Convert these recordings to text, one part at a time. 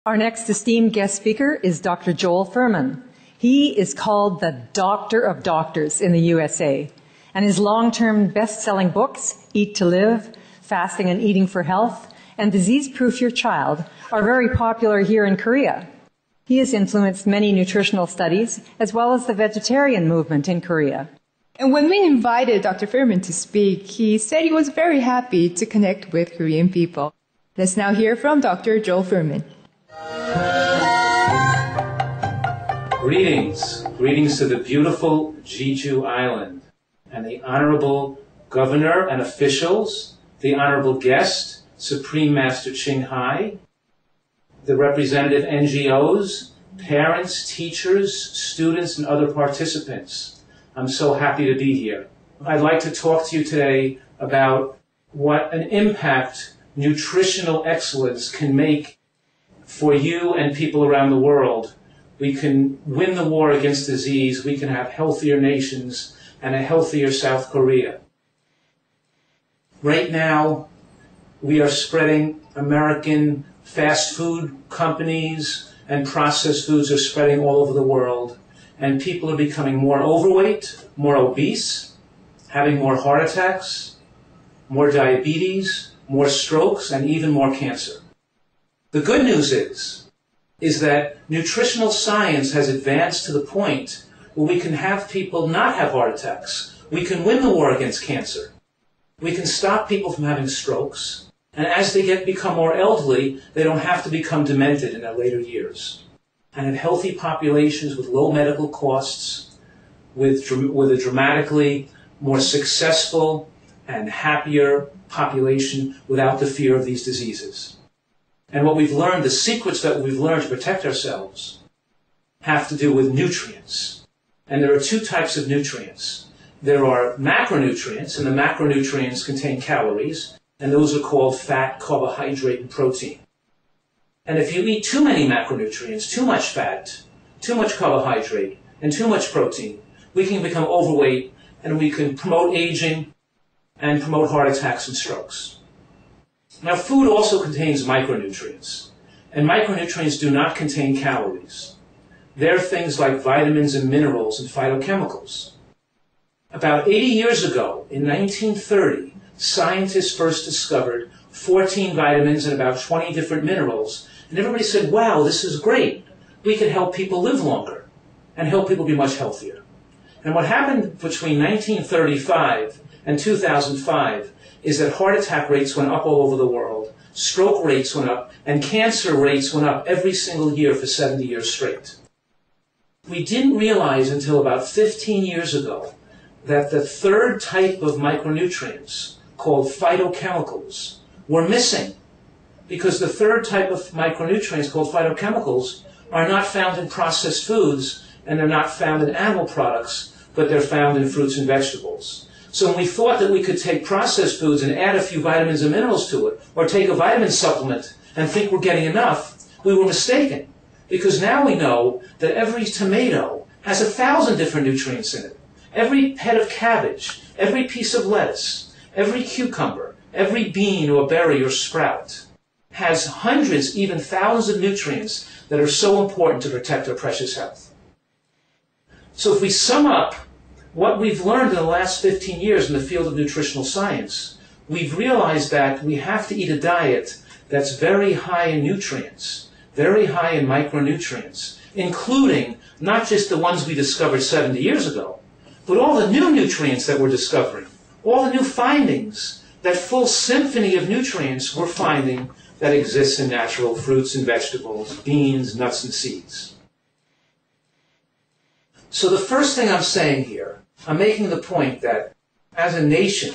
Our next esteemed guest speaker is Dr. Joel Fuhrman. He is called the Doctor of Doctors in the USA, and his long-term best-selling books, Eat to Live, Fasting and Eating for Health, and Disease-Proof Your Child, are very popular here in Korea. He has influenced many nutritional studies, as well as the vegetarian movement in Korea. And when we invited Dr. Fuhrman to speak, he said he was very happy to connect with Korean people. Let's now hear from Dr. Joel Fuhrman. Greetings to the beautiful Jeju Island and the Honorable Governor and officials, the Honorable Guest, Supreme Master Ching Hai, the representative NGOs, parents, teachers, students, and other participants. I'm so happy to be here. I'd like to talk to you today about what an impact nutritional excellence can make for you and people around the world. We can win the war against disease. We can have healthier nations and a healthier South Korea. Right now, we are spreading American fast food companies and processed foods are spreading all over the world. And people are becoming more overweight, more obese, having more heart attacks, more diabetes, more strokes, and even more cancer. The good news is that nutritional science has advanced to the point where we can have people not have heart attacks. We can win the war against cancer. We can stop people from having strokes. And as they become more elderly, they don't have to become demented in their later years. And have healthy populations with low medical costs, with a dramatically more successful and happier population without the fear of these diseases. And what we've learned, the secrets that we've learned to protect ourselves, have to do with nutrients. And there are two types of nutrients. There are macronutrients, and the macronutrients contain calories, and those are called fat, carbohydrate, and protein. And if you eat too many macronutrients, too much fat, too much carbohydrate, and too much protein, we can become overweight, and we can promote aging and promote heart attacks and strokes. Now, food also contains micronutrients, and micronutrients do not contain calories. They're things like vitamins and minerals and phytochemicals. About 80 years ago, in 1930, scientists first discovered 14 vitamins and about 20 different minerals, and everybody said, wow, this is great. We can help people live longer and help people be much healthier. And what happened between 1935 and 2005 is that heart attack rates went up all over the world, stroke rates went up, and cancer rates went up every single year for 70 years straight. We didn't realize until about 15 years ago that the third type of micronutrients, called phytochemicals, were missing, because the third type of micronutrients, called phytochemicals, are not found in processed foods, and they're not found in animal products, but they're found in fruits and vegetables. So when we thought that we could take processed foods and add a few vitamins and minerals to it, or take a vitamin supplement and think we're getting enough, we were mistaken. Because now we know that every tomato has 1,000 different nutrients in it. Every head of cabbage, every piece of lettuce, every cucumber, every bean or berry or sprout has hundreds, even thousands of nutrients that are so important to protect our precious health. So if we sum up what we've learned in the last 15 years in the field of nutritional science, we've realized that we have to eat a diet that's very high in nutrients, very high in micronutrients, including not just the ones we discovered 70 years ago, but all the new nutrients that we're discovering, all the new findings, that full symphony of nutrients we're finding that exists in natural fruits and vegetables, beans, nuts, and seeds. So the first thing I'm saying here, I'm making the point that as a nation,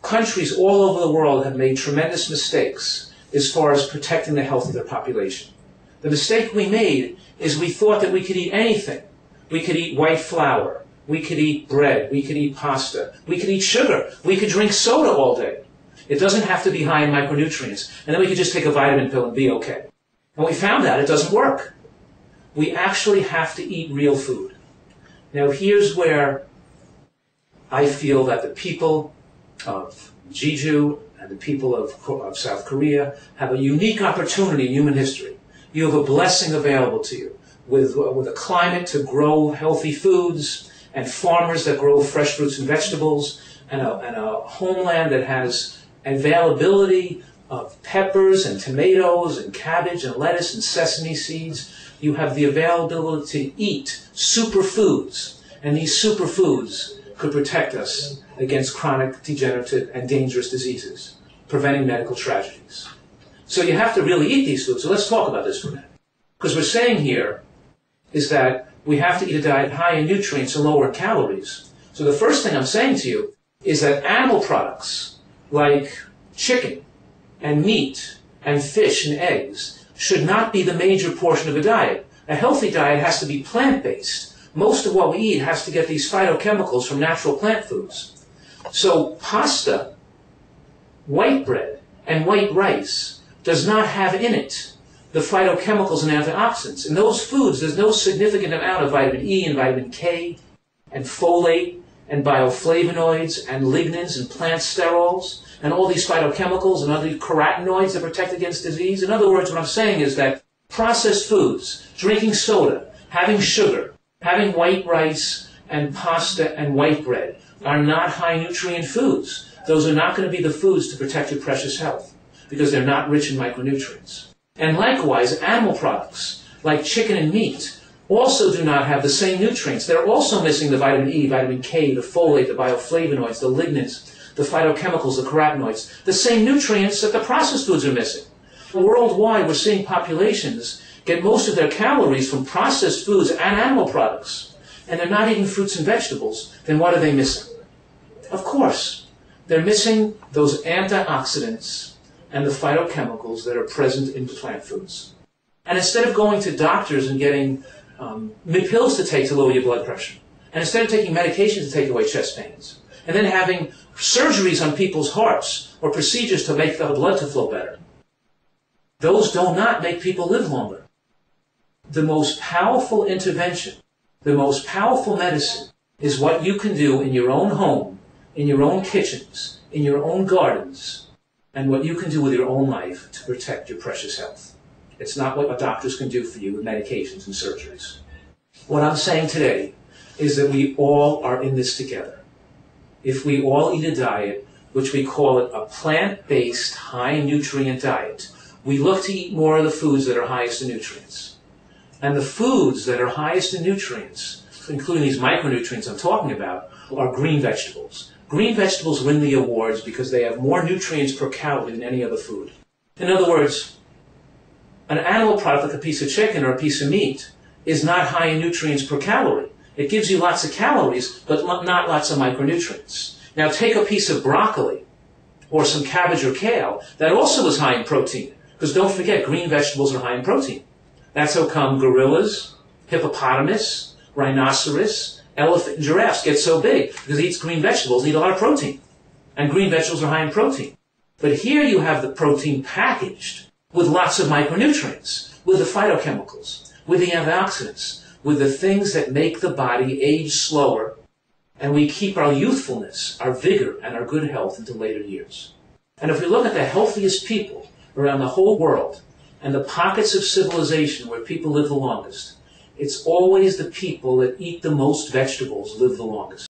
countries all over the world have made tremendous mistakes as far as protecting the health of their population. The mistake we made is we thought that we could eat anything. We could eat white flour. We could eat bread. We could eat pasta. We could eat sugar. We could drink soda all day. It doesn't have to be high in micronutrients. And then we could just take a vitamin pill and be okay. And we found out it doesn't work. We actually have to eat real food. Now here's where I feel that the people of Jeju and the people of South Korea have a unique opportunity in human history. You have a blessing available to you with a climate to grow healthy foods and farmers that grow fresh fruits and vegetables and a homeland that has availability of peppers and tomatoes and cabbage and lettuce and sesame seeds. You have the availability to eat superfoods, and these superfoods could protect us against chronic, degenerative, and dangerous diseases, preventing medical tragedies. So you have to really eat these foods. So let's talk about this for a minute. Because we're saying here is that we have to eat a diet high in nutrients and lower in calories. So the first thing I'm saying to you is that animal products like chicken and meat and fish and eggs should not be the major portion of a diet. A healthy diet has to be plant-based. Most of what we eat has to get these phytochemicals from natural plant foods. So pasta, white bread, and white rice does not have in it the phytochemicals and antioxidants. In those foods, there's no significant amount of vitamin E and vitamin K and folate and bioflavonoids and lignans and plant sterols and all these phytochemicals and other carotenoids that protect against disease. In other words, what I'm saying is that processed foods, drinking soda, having sugar, having white rice and pasta and white bread are not high nutrient foods. Those are not going to be the foods to protect your precious health because they're not rich in micronutrients. And likewise, animal products like chicken and meat also do not have the same nutrients. They're also missing the vitamin E, vitamin K, the folate, the bioflavonoids, the lignans, the phytochemicals, the carotenoids, the same nutrients that the processed foods are missing. Worldwide, we're seeing populations get most of their calories from processed foods and animal products, and they're not eating fruits and vegetables. Then what are they missing? Of course, they're missing those antioxidants and the phytochemicals that are present in plant foods. And instead of going to doctors and getting pills to take to lower your blood pressure, and instead of taking medications to take away chest pains, and then having surgeries on people's hearts or procedures to make the blood to flow better, those do not make people live longer. The most powerful intervention, the most powerful medicine is what you can do in your own home, in your own kitchens, in your own gardens, and what you can do with your own life to protect your precious health. It's not what doctors can do for you with medications and surgeries. What I'm saying today is that we all are in this together. If we all eat a diet, which we call it a plant-based, high-nutrient diet, we look to eat more of the foods that are highest in nutrients. And the foods that are highest in nutrients, including these micronutrients I'm talking about, are green vegetables. Green vegetables win the awards because they have more nutrients per calorie than any other food. In other words, an animal product like a piece of chicken or a piece of meat is not high in nutrients per calorie. It gives you lots of calories, but not lots of micronutrients. Now take a piece of broccoli or some cabbage or kale that also is high in protein. Because don't forget, green vegetables are high in protein. That's how come gorillas, hippopotamus, rhinoceros, elephant, and giraffes get so big. Because it eats green vegetables, eat a lot of protein. And green vegetables are high in protein. But here you have the protein packaged with lots of micronutrients, with the phytochemicals, with the antioxidants, with the things that make the body age slower, and we keep our youthfulness, our vigor, and our good health into later years. And if we look at the healthiest people around the whole world, and the pockets of civilization where people live the longest, it's always the people that eat the most vegetables live the longest.